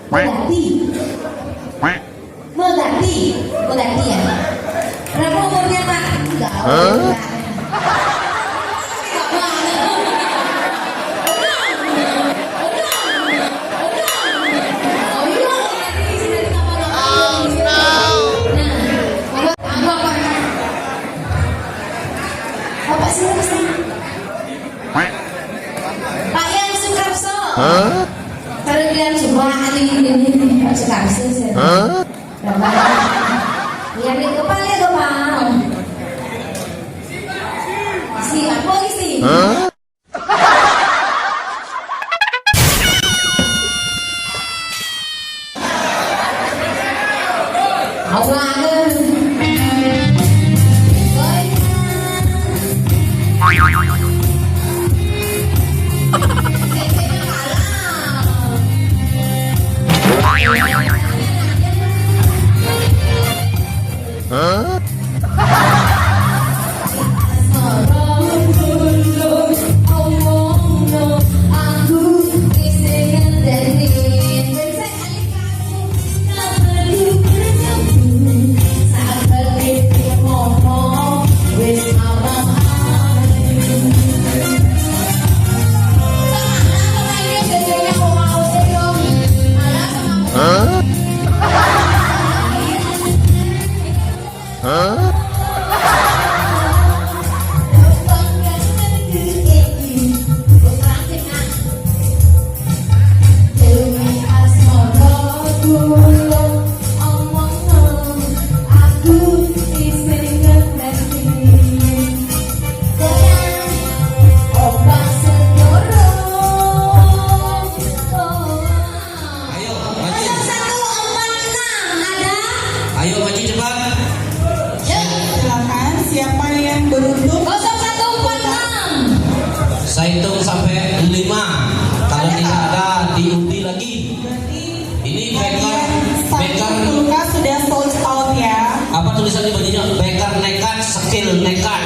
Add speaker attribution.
Speaker 1: Medati. Medati. Medati ya. Berapa umurnya Pak? Enggak. Pak Yang Sukarso. Kalian semua ini Pak Sukarso sih. Yang di kepala itu Pak. Si apa isi?
Speaker 2: Ayo maju cepat.
Speaker 1: Ya, silakan siapa yang beruntung 0146.
Speaker 2: Saya hitung sampai 5. Kalau tidak ada diundi lagi. Ini beker
Speaker 1: sudah sold out ya.
Speaker 2: apa tulisan di bajunya? Beker nekat, skill nekat.